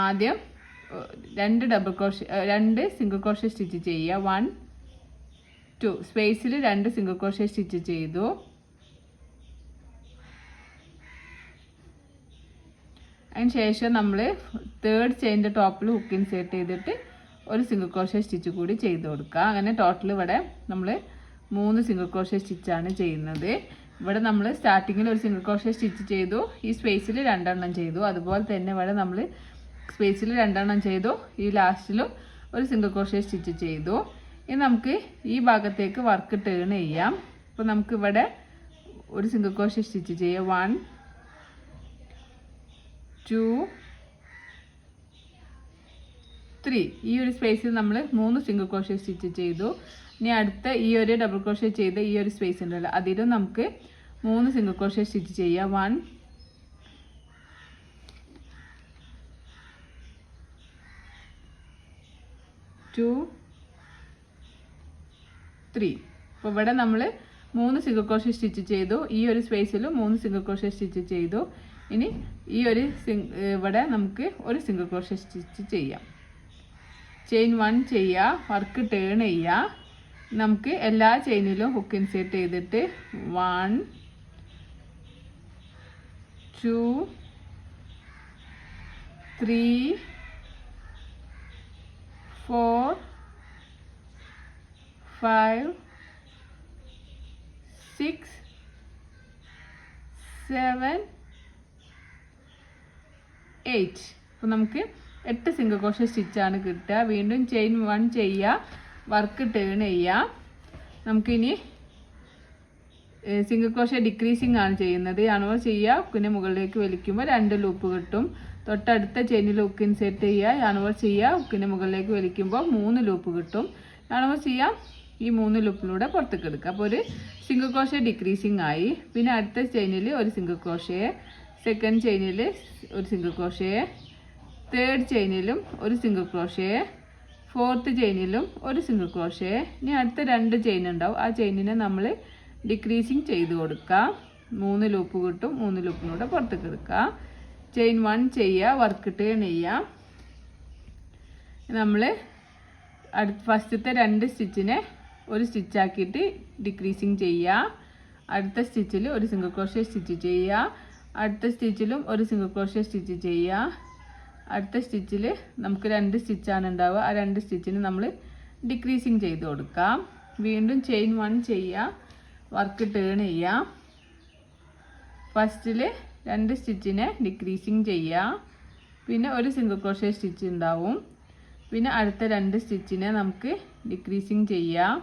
ആദ്യം 2 സിംഗിൾ ക്രോഷേ സ്റ്റിച്ച് ചെയ്യുക. 1 2 സ്പേസിൽ 2 സിംഗിൾ ക്രോഷേ സ്റ്റിച്ച് ചെയ്തു. അതിന് ശേഷം നമ്മൾ 3rd ചെയിൻ്റെ ടോപ്പിൽ ഹുക്ക് ഇൻസേർട്ട് ചെയ്തിട്ട് ഒരു സിംഗിൾ ക്രോഷേ സ്റ്റിച്ച് കൂടി ചെയ്ത് കൊടുക്കുക. അങ്ങനെ ടോട്ടൽ ഇവിടെ നമ്മൾ 3 സിംഗിൾ ക്രോഷേ സ്റ്റിച്ചാണ് ചെയ്യുന്നത്. ഇവിടെ നമ്മൾ സ്റ്റാർട്ടിങ്ങിൽ ഒരു സിംഗിൾ ക്രോഷേ സ്റ്റിച്ച് ചെയ്തു, ഈ സ്പേസിൽ 2 എണ്ണം ചെയ്തു. അതുപോലെ തന്നെ ഇവിടെ നമ്മൾ സ്പേസിൽ 2 എണ്ണം ചെയ്തു, ഈ ലാസ്റ്റിലും ഒരു സിംഗിൾ ക്രോഷേ സ്റ്റിച്ച് ചെയ്തു. ഇനി നമുക്ക് ഈ ഭാഗത്തേക്ക് വർക്ക് ടേൺ ചെയ്യാം. അപ്പോൾ നമുക്ക് ഇവിടെ ഒരു സിംഗിൾ ക്രോഷേ സ്റ്റിച്ച് ചെയ്യാം. 1 2 3. ഈ ഒരു സ്പേസിൽ നമ്മൾ 3 സിംഗിൾ ക്രോഷേ സ്റ്റിച്ച് ചെയ്തു. ഇനി അടുത്ത ഈ ഒരു ഡബിൾ ക്രോഷേ ചെയ്ത ഈ ഒരു സ്പേസ് ഉണ്ടല്ലോ, അതിലും നമുക്ക് 3 സിംഗിൾ ക്രോഷേ സ്റ്റിച്ച് ചെയ്യാം. 1 2 3. അപ്പോൾ ഇവിടെ നമ്മൾ 3 സിംഗിൾ ക്രോഷേ സ്റ്റിച്ച് ചെയ്തു. ഈ ഒരു സ്പേസിലും 3 സിംഗിൾ ക്രോഷേ സ്റ്റിച്ച് ചെയ്തു. ഇനി ഈ ഒരു ഇവിടെ നമുക്ക് ഒരു സിംഗിൾ ക്രോഷേ സ്റ്റിച്ച് ചെയ്യാം. ചെയിൻ 1 ചെയ്യുക, വർക്ക് ടേൺ ചെയ്യുക. നമുക്ക് എല്ലാ ചെയിനിലും ഹുക്ക് ഇൻസേർട്ട് ചെയ്തിട്ട് 1 2 3 4 5 6 7 8. അപ്പോൾ നമുക്ക് 8 സിംഗിൾ ക്രോഷേ സ്റ്റിച്ചാണ് കിട്ടുക. വീണ്ടും ചെയിൻ 1 ചെയ്യുക, വർക്ക് ടേൺ ചെയ്യുക. നമുക്കിനി സിംഗിൾ ക്രോഷേ ഡിക്രീസിങ് ആണ് ചെയ്യുന്നത്. അണവ് ചെയ്യുക, ഹുക്കിനെ മുകളിലേക്ക് വലിക്കുമ്പോൾ 2 ലൂപ്പ് കിട്ടും. തൊട്ടടുത്ത ചെയിനിൽ ഹുക്ക് ഇൻസേർട്ട് ചെയ്യുക, അണവ് ചെയ്യുക, ഹുക്കിനെ മുകളിലേക്ക് വലിക്കുമ്പോൾ 3 ലൂപ്പ് കിട്ടും. അണവ് ചെയ്യാം, ഈ 3 ലൂപ്പിലൂടെ പുറത്തേക്ക് എടുക്കുക. അപ്പോൾ ഒരു സിംഗിൾ ക്രോഷേ ഡിക്രീസിങ് ആയി. പിന്നെ അടുത്ത ചെയിനിൽ ഒരു സിംഗിൾ ക്രോഷേ, സെക്കൻഡ് ചെയിനിൽ ഒരു സിംഗിൾ ക്രോഷേ, 3rd ചെയിനിലും ഒരു സിംഗിൾ ക്രോഷേ, 4th ചെയിനിലും ഒരു സിംഗിൾ ക്രോഷേ. ഇനി അടുത്ത 2 ചെയിൻ ഉണ്ടാവും, ആ ചെയിനിനെ നമ്മൾ ഡിക്രീസിങ് ചെയ്ത് കൊടുക്കുക. 3 ലൂപ്പ് കിട്ടും. 3 ലൂപ്പിലൂടെ പുറത്തേക്ക് എടുക്കുക. ചെയിൻ 1 ചെയ്യുക, വർക്ക് ടേൺ ചെയ്യുക. നമ്മൾ ഫസ്റ്റത്തെ 2 സ്റ്റിച്ചിനെ ഒരു സ്റ്റിച്ചാക്കിയിട്ട് ഡിക്രീസിങ് ചെയ്യുക. അടുത്ത സ്റ്റിച്ചിൽ ഒരു സിംഗിൾ ക്രോഷേ സ്റ്റിച്ച് ചെയ്യുക. അടുത്ത സ്റ്റിച്ചിലും ഒരു സിംഗിൾ ക്രോഷേ സ്റ്റിച്ച് ചെയ്യുക. അടുത്ത സ്റ്റിച്ചിൽ നമുക്ക് 2 സ്റ്റിച്ചാണ് ഉണ്ടാവുക, ആ 2 സ്റ്റിച്ചിന് നമ്മൾ ഡിക്രീസിങ് ചെയ്ത് കൊടുക്കാം. വീണ്ടും ചെയിൻ 1 ചെയ്യുക, വർക്ക് ടേൺ ചെയ്യുക. ഫസ്റ്റിൽ 2 സ്റ്റിച്ചിനെ ഡിക്രീസിങ് ചെയ്യുക. പിന്നെ ഒരു സിംഗിൾ ക്രോഷേ സ്റ്റിച്ച് ഉണ്ടാവും. പിന്നെ അടുത്ത 2 സ്റ്റിച്ചിനെ നമുക്ക് ഡിക്രീസിങ് ചെയ്യാം.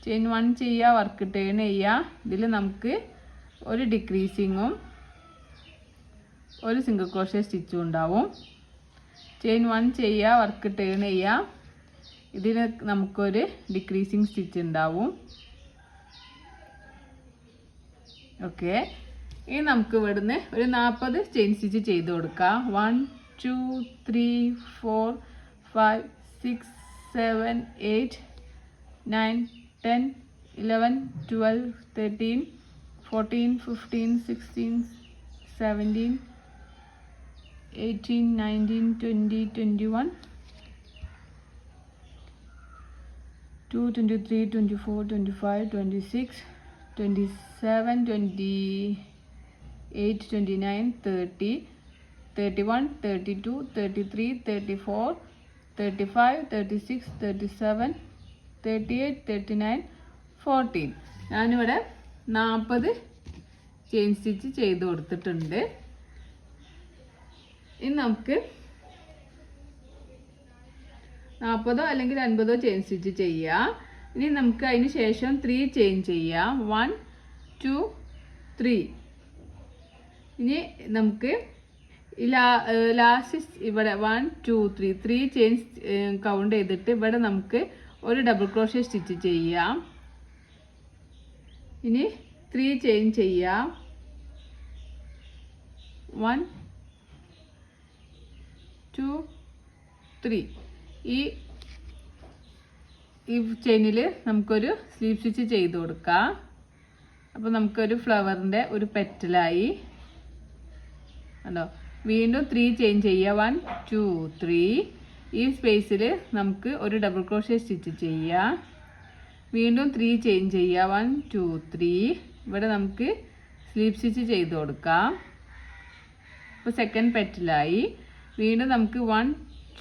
ചെയിൻ 1 ചെയ്യുക, വർക്ക് ടേൺ ചെയ്യുക. ഇതിൽ നമുക്ക് ഒരു ഡിക്രീസിങ്ങും ഒരു സിംഗിൾ ക്രോഷേ സ്റ്റിച്ചും ഉണ്ടാവും. ചെയിൻ 1 ചെയ്യുക, വർക്ക് ടേൺ ചെയ്യുക. ഇതിന് നമുക്കൊരു ഡിക്രീസിങ് സ്റ്റിച്ച് ഉണ്ടാവും. ഓക്കെ, ഇനി നമുക്ക് ഇവിടുന്ന് ഒരു 40 ചെയിൻ സ്റ്റിച്ച് ചെയ്ത് കൊടുക്കാം. 1 2 3 4 5 6 7 8 9 10 11 12 13 14 15 16 17 18 19 20 21 2 23 24 25 26 27 28 29 30 31 32 33 34 35 36 37 38 39 14. ഞാനിവിടെ 40 ചെയിൻ സ്റ്റിച്ച് ചെയ്ത് കൊടുത്തിട്ടുണ്ട്. ഇനി നമുക്ക് 40 അല്ലെങ്കിൽ 50 ചെയിൻ സ്റ്റിച്ച് ചെയ്യാം. ഇനി നമുക്ക് അതിന് ശേഷം 3 ചെയിൻ ചെയ്യാം. 1 2 3. ഇനി നമുക്ക് ലാസ്റ്റ് ഇവിടെ 1 2 3 ചെയിൻ കൗണ്ട് ചെയ്തിട്ട് ഇവിടെ നമുക്ക് ഒരു ഡബിൾ ക്രോഷ്യ സ്റ്റിച്ച് ചെയ്യാം. ഇനി 3 ചെയിൻ ചെയ്യാം. 1 2 3. ഈ ചെയിനിൽ നമുക്കൊരു സ്ലീവ് സ്റ്റിച്ച് ചെയ്ത് കൊടുക്കാം. അപ്പോൾ നമുക്കൊരു ഫ്ലവറിൻ്റെ ഒരു പെറ്റലായി കണ്ടോ. വീണ്ടും 3 ചെയിൻ ചെയ്യുക. 1 2 3. ഈ സ്പേസിൽ നമുക്ക് ഒരു ഡബിൾ ക്രോഷ്യ സ്റ്റിച്ച് ചെയ്യാം. വീണ്ടും 3 ചെയിൻ ചെയ്യുക. 1 2 3. ഇവിടെ നമുക്ക് സ്ലീവ് സ്റ്റിച്ച് ചെയ്ത് കൊടുക്കാം. അപ്പോൾ സെക്കൻഡ് പെറ്റലായി. വീണ്ടും നമുക്ക് 1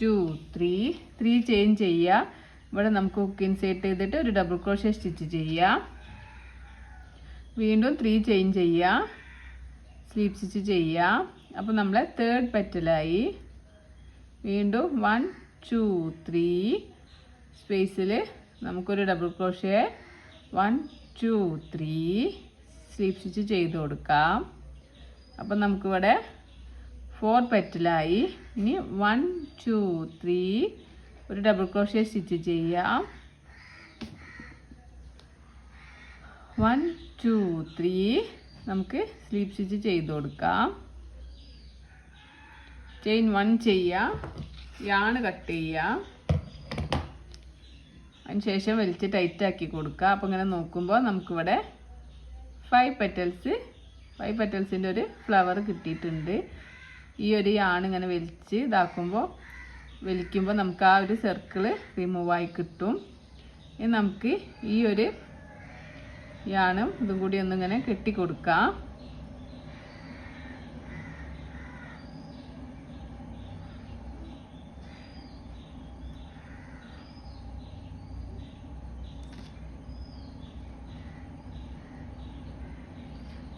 2 3 ചെയിൻ ചെയ്യുക. ഇവിടെ നമുക്ക് ഹുക്ക് ഇൻസേർട്ട് ചെയ്തിട്ട് ഒരു ഡബിൾ ക്രോഷ്യ സ്റ്റിച്ച് ചെയ്യാം. വീണ്ടും 3 ചെയിൻ ചെയ്യുക. സ്ലീവ് സ്റ്റിച്ച് ചെയ്യുക. അപ്പോൾ നമ്മളെ തേർഡ് പെറ്റലായി. വീണ്ടും 1 2 3 സ്പേസിൽ നമുക്കൊരു ഡബിൾ ക്രോഷ്യ 1 2 3 സ്ലീവ് സ്റ്റിച്ച് ചെയ്ത് കൊടുക്കാം. അപ്പോൾ നമുക്കിവിടെ 4 പെറ്റലായി. ഇനി 1 2 3 ഒരു ഡബിൾ ക്രോഷ്യ സ്റ്റിച്ച് ചെയ്യാം. 1 2 3 നമുക്ക് സ്ലീവ് സ്റ്റിച്ച് ചെയ്ത് കൊടുക്കാം. ചെയിൻ 1 ചെയ്യാം. യാണ് കട്ട് ചെയ്യാം. അതിന് ശേഷം വലിച്ച് ടൈറ്റാക്കി കൊടുക്കുക. അപ്പോൾ ഇങ്ങനെ നോക്കുമ്പോൾ നമുക്കിവിടെ 5 പെറ്റൽസിൻ്റെ ഒരു ഫ്ലവർ കിട്ടിയിട്ടുണ്ട്. ഈ ഒരു യാണ് ഇങ്ങനെ വലിക്കുമ്പോൾ നമുക്ക് ആ ഒരു സർക്കിള് റിമൂവായി കിട്ടും. ഇനി നമുക്ക് ഈ ഒരു യാണും ഇതും കൂടി ഒന്നിങ്ങനെ കെട്ടി കൊടുക്കാം.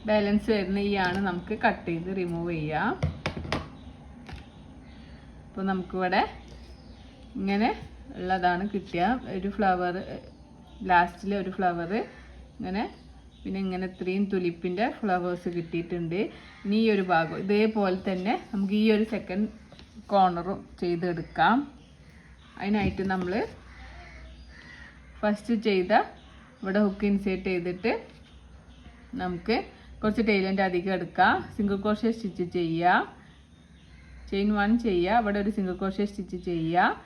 ബാലൻസ് വരുന്ന ഈ യാണ് നമുക്ക് കട്ട് ചെയ്ത് റിമൂവ് ചെയ്യാം. അപ്പോൾ നമുക്കിവിടെ ഇങ്ങനെ ഉള്ളതാണ് കിട്ടിയ ഒരു ഫ്ലവർ. ലാസ്റ്റിൽ ഒരു ഫ്ലവർ ഇങ്ങനെ, പിന്നെ ഇങ്ങനെ 3 തുലിപ്പിൻ്റെ ഫ്ലവേഴ്സ് കിട്ടിയിട്ടുണ്ട്. ഇനി ഈ ഒരു ഭാഗം ഇതേപോലെ തന്നെ നമുക്ക് ഈ ഒരു സെക്കൻഡ് കോർണറും ചെയ്തെടുക്കാം. അതിനായിട്ട് നമ്മൾ ഫസ്റ്റ് ചെയ്ത ഇവിടെ ഹുക്ക് ഇൻസേർട്ട് ചെയ്തിട്ട് നമുക്ക് കുറച്ച് ടൈലൻ്റ് അധികം എടുക്കാം. സിംഗിൾ ക്രോഷ്യ സ്റ്റിച്ച് ചെയ്യുക. ചെയിൻ 1 ചെയ്യുക. ഇവിടെ ഒരു സിംഗിൾ ക്രോഷ്യ സ്റ്റിച്ച് ചെയ്യുക.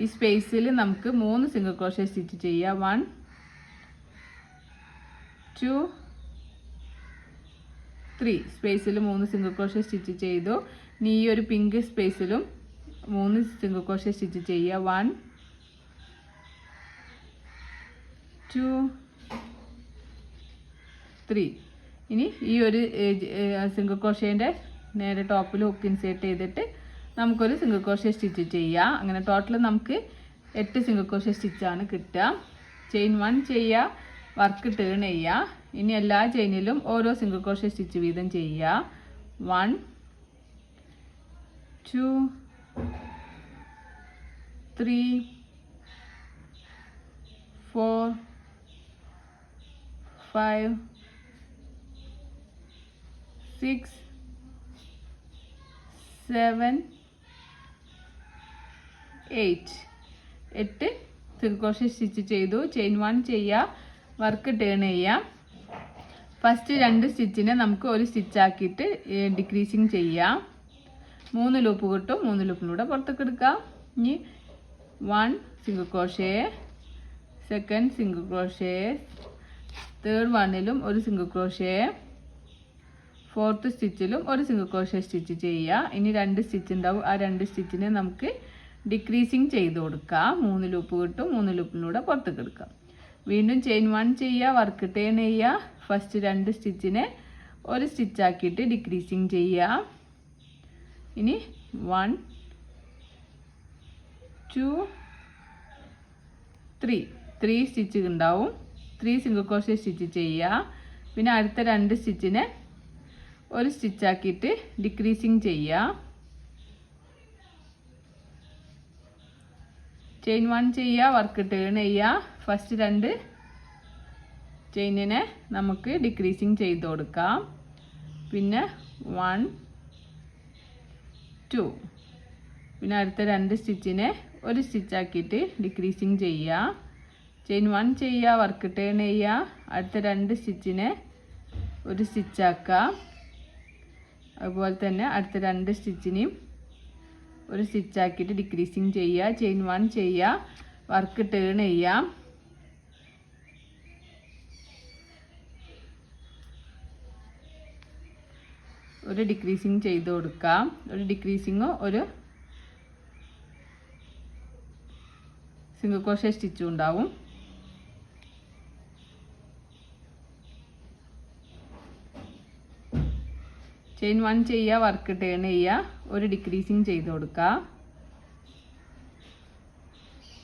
ഈ സ്പേസിൽ നമുക്ക് 3 സിംഗിൾ ക്രോഷ്യ സ്റ്റിച്ച് ചെയ്യുക. 1 2 3 സ്പേസിൽ 3 സിംഗിൾ ക്രോഷ്യ സ്റ്റിച്ച് ചെയ്തു. ഇനി ഈ ഒരു പിങ്ക് സ്പേസിലും 3 സിംഗിൾ ക്രോഷ്യ സ്റ്റിച്ച് ചെയ്യുക. 1 2 3. ഇനി ഈ ഒരു സിംഗിൾ ക്രോഷ്യേൻ്റെ നേരെ ടോപ്പിൽ ഹുക്ക് ഇൻസേർട്ട് ചെയ്തിട്ട് നമുക്കൊരു സിംഗിൾ ക്രോഷ്യ സ്റ്റിച്ച് ചെയ്യാം. അങ്ങനെ ടോട്ടൽ നമുക്ക് 8 സിംഗിൾ ക്രോഷ്യ സ്റ്റിച്ചാണ് കിട്ടുക. ചെയിൻ 1 ചെയ്യുക. വർക്ക് ടേൺ ചെയ്യുക. ഇനി എല്ലാ ചെയിനിലും ഓരോ സിംഗിൾ ക്രോഷ്യ സ്റ്റിച്ച് വീതം ചെയ്യുക. 1 2 3 4 5 6 7 8 സിംഗിൾ ക്രോഷ്യ സ്റ്റിച്ച് ചെയ്തു. ചെയിൻ 1 ചെയ്യുക. വർക്ക് ടേൺ ചെയ്യാം. ഫസ്റ്റ് 2 സ്റ്റിച്ചിനെ നമുക്ക് ഒരു സ്റ്റിച്ച് ആക്കിയിട്ട് ഡിക്രീസിങ് ചെയ്യാം. 3 ലൂപ്പ് കിട്ടും. 3 ലൂപ്പിലൂടെ പുറത്തേക്ക് എടുക്കാം. ഇനി 1 single crochet, second single crochet, third വണ്ണിലും ഒരു സിംഗിൾ ക്രോഷേ, ഫോർത്ത് സ്റ്റിച്ചിലും ഒരു സിംഗിൾ ക്രോഷേ സ്റ്റിച്ച് ചെയ്യുക. ഇനി 2 സ്റ്റിച്ച് ഉണ്ടാവും. ആ 2 സ്റ്റിച്ചിനെ നമുക്ക് ഡിക്രീസിങ് ചെയ്ത് കൊടുക്കാം. 3 ലൂപ്പ് കിട്ടും. 3 ലൂപ്പിലൂടെ പുറത്തേക്ക് എടുക്കാം. വീണ്ടും ചെയിൻ 1 ചെയ്യുക, വർക്ക് ടേൺ ചെയ്യുക. ഫസ്റ്റ് 2 സ്റ്റിച്ചിനെ ഒരു സ്റ്റിച്ചാക്കിയിട്ട് ഡിക്രീസിങ് ചെയ്യുക. ഇനി 1 2 3 സ്റ്റിച്ച് ഉണ്ടാവും. 3 സിംഗിൾ ക്രോഷേ സ്റ്റിച്ച് ചെയ്യുക. പിന്നെ അടുത്ത 2 സ്റ്റിച്ചിനെ ഒരു സ്റ്റിച്ചാക്കിയിട്ട് ഡിക്രീസിങ് ചെയ്യുക. ചെയിൻ 1 ചെയ്യുക, വർക്ക് ടേൺ ചെയ്യുക. ഫസ്റ്റ് 2 ചെയിനിനെ നമുക്ക് ഡിക്രീസിങ് ചെയ്ത് കൊടുക്കാം. പിന്നെ 1 2 പിന്നെ അടുത്ത 2 സ്റ്റിച്ചിനെ ഒരു സ്റ്റിച്ചാക്കിയിട്ട് ഡിക്രീസിങ് ചെയ്യുക. ചെയിൻ 1 ചെയ്യുക, വർക്ക് ടേൺ ചെയ്യുക. അടുത്ത 2 സ്റ്റിച്ചിനെ ഒരു സ്റ്റിച്ചാക്കുക. അതുപോലെ തന്നെ അടുത്ത 2 സ്റ്റിച്ചിനെയും ഒരു സ്റ്റിച്ചാക്കിയിട്ട് ഡിക്രീസിങ് ചെയ്യുക. ചെയിൻ 1 ചെയ്യുക, വർക്ക് ടേൺ ചെയ്യുക. ഒരു ഡിക്രീസിങ് ചെയ്ത് കൊടുക്കാം. ഒരു ഡിക്രീസിങ്ങോ ഒരു സിംഗിൾ ക്രോഷേ സ്റ്റിച്ചും ഉണ്ടാവും. ചെയിൻ 1 ചെയ്യുക, വർക്ക് ടേൺ ചെയ്യുക. ഒരു ഡിക്രീസിങ് ചെയ്ത് കൊടുക്കുക.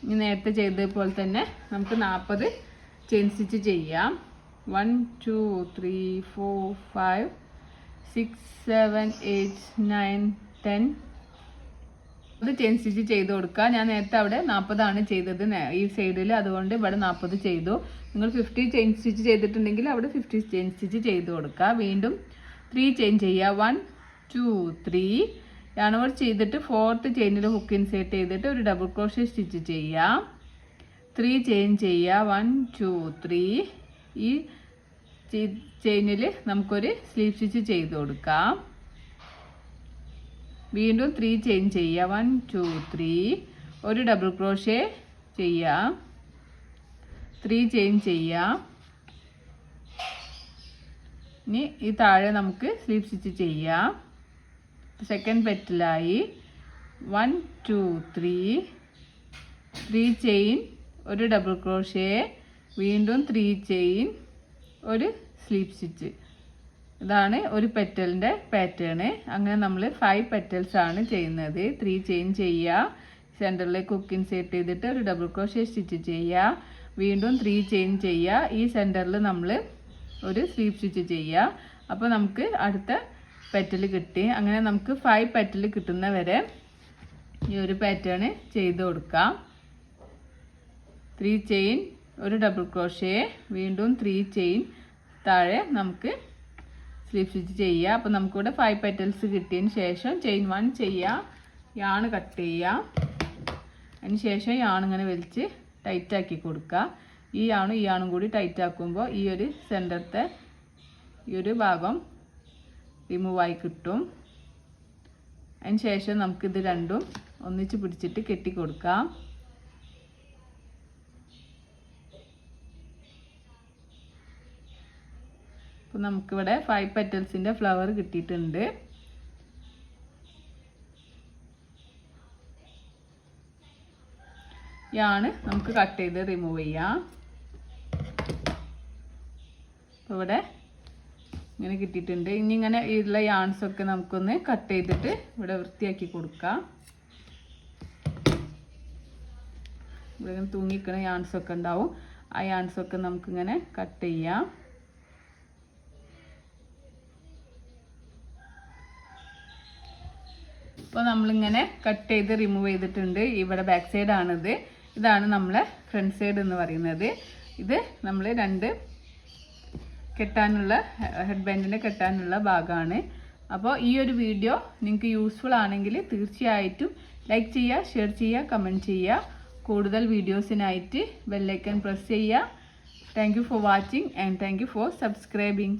ഇനി നേരത്തെ ചെയ്തതുപോലെ തന്നെ നമുക്ക് 40 ചെയിൻ സ്റ്റിച്ച് ചെയ്യാം. 1 2 3 4 5 6 7 8 9 10 അത് ചെയിൻ സ്റ്റിച്ച് ചെയ്ത് കൊടുക്കുക. ഞാൻ നേരത്തെ അവിടെ 40 ചെയ്തത് ഈ സൈഡിൽ, അതുകൊണ്ട് ഇവിടെ 40 ചെയ്തു. നിങ്ങൾ 50 ചെയിൻ സ്റ്റിച്ച് ചെയ്തിട്ടുണ്ടെങ്കിൽ അവിടെ 50 ചെയിൻ സ്റ്റിച്ച് ചെയ്ത് കൊടുക്കുക. വീണ്ടും 3 ചെയിൻ ചെയ്യുക. 1 2 3 yarn over ചെയ്തിട്ട് 4th ചെയിനിൽ ഹുക്ക് ഇൻസേർട്ട് ചെയ്തിട്ട് ഒരു ഡബിൾ ക്രോഷേ സ്റ്റിച്ച് ചെയ്യുക. 3 ചെയിൻ ചെയ്യുക. 1 2 3 ഈ ചെയിനിൽ നമുക്കൊരു സ്ലീവ് സ്റ്റിച്ച് ചെയ്ത് കൊടുക്കാം. വീണ്ടും 3 ചെയിൻ ചെയ്യുക. 1 2 3 ഒരു ഡബിൾ ക്രോഷേ ചെയ്യുക. 3 ചെയിൻ ചെയ്യുക. ഇനി ഈ താഴെ നമുക്ക് സ്ലീവ് സ്റ്റിച്ച് ചെയ്യാം. സെക്കൻഡ് പെറ്റലായി 1 2 3 ചെയിൻ, ഒരു ഡബിൾ ക്രോഷേ, വീണ്ടും 3 ചെയിൻ, ഒരു സ്ലീവ് സ്റ്റിച്ച്. ഇതാണ് ഒരു പെറ്റലിൻ്റെ പാറ്റേൺ. അങ്ങനെ നമ്മൾ 5 പെറ്റൽസ് ആണ് ചെയ്യുന്നത്. 3 ചെയിൻ ചെയ്യുക, സെൻറ്ററിലേക്ക് ഹുക്ക് ഇൻസേർട്ട് ചെയ്തിട്ട് ഒരു ഡബിൾ ക്രോഷേ സ്റ്റിച്ച് ചെയ്യുക. വീണ്ടും 3 ചെയിൻ ചെയ്യുക. ഈ സെൻറ്ററിൽ നമ്മൾ ഒരു സ്ലീവ് സ്റ്റിച്ച് ചെയ്യുക. അപ്പോൾ നമുക്ക് അടുത്ത പെറ്റൽ കിട്ടി. അങ്ങനെ നമുക്ക് 5 പെറ്റൽ കിട്ടുന്ന വരെ ഈ ഒരു പാറ്റേൺ ചെയ്ത് കൊടുക്കാം. 3 ചെയിൻ, ഒരു ഡബിൾ ക്രോഷേ, വീണ്ടും 3 ചെയിൻ, താഴെ നമുക്ക് സ്ലീവ് സ്റ്റിച്ച് ചെയ്യുക. അപ്പോൾ നമുക്കിവിടെ 5 പെറ്റൽസ് കിട്ടിയതിന് ശേഷം ചെയിൻ 1 ചെയ്യുക, യാൺ കട്ട് ചെയ്യുക. അതിന് ശേഷം യാൺ ഇങ്ങനെ വലിച്ച് ടൈറ്റാക്കി കൊടുക്കുക. ഈ യാണും കൂടി ടൈറ്റ് ആക്കുമ്പോൾ ഈ ഒരു സെൻറ്ററത്തെ ഈ ഒരു ഭാഗം റിമൂവായി കിട്ടും. അതിന് ശേഷം നമുക്കിത് രണ്ടും ഒന്നിച്ച് പിടിച്ചിട്ട് കെട്ടി കൊടുക്കാം. അപ്പോൾ നമുക്കിവിടെ 5 പെറ്റൽസിൻ്റെ ഫ്ലവർ കിട്ടിയിട്ടുണ്ട്. യാണ് നമുക്ക് കട്ട് ചെയ്ത് റിമൂവ് ചെയ്യാം. അപ്പോൾ ഇവിടെ ഇങ്ങനെ കിട്ടിയിട്ടുണ്ട്. ഇനി ഇങ്ങനെ ഉള്ള യാൺസൊക്കെ നമുക്കൊന്ന് കട്ട് ചെയ്തിട്ട് ഇവിടെ വൃത്തിയാക്കി കൊടുക്കാം. ഇവിടെ ഇങ്ങനെ തൂങ്ങിക്കുന്ന യാൺസൊക്കെ ഉണ്ടാവും. ആ യാൺസൊക്കെ നമുക്കിങ്ങനെ കട്ട് ചെയ്യാം. അപ്പോൾ നമ്മളിങ്ങനെ കട്ട് ചെയ്ത് റിമൂവ് ചെയ്തിട്ടുണ്ട്. ഇവിടെ ബാക്ക് സൈഡാണിത്. ഇതാണ് നമ്മളെ ഫ്രണ്ട് സൈഡ് എന്ന് പറയുന്നത്. ഇത് നമ്മൾ 2 കെട്ടാനുള്ള ഹെഡ് ബാൻഡിനെ കെട്ടാനുള്ള ഭാഗമാണ്. അപ്പോൾ ഈ ഒരു വീഡിയോ നിങ്ങൾക്ക് യൂസ്ഫുൾ ആണെങ്കിൽ തീർച്ചയായിട്ടും ലൈക്ക് ചെയ്യുക, ഷെയർ ചെയ്യുക, കമൻറ്റ് ചെയ്യുക. കൂടുതൽ വീഡിയോസിനായിട്ട് ബെൽ ഐക്കൺ പ്രസ് ചെയ്യുക. Thank you for watching and thank you for subscribing.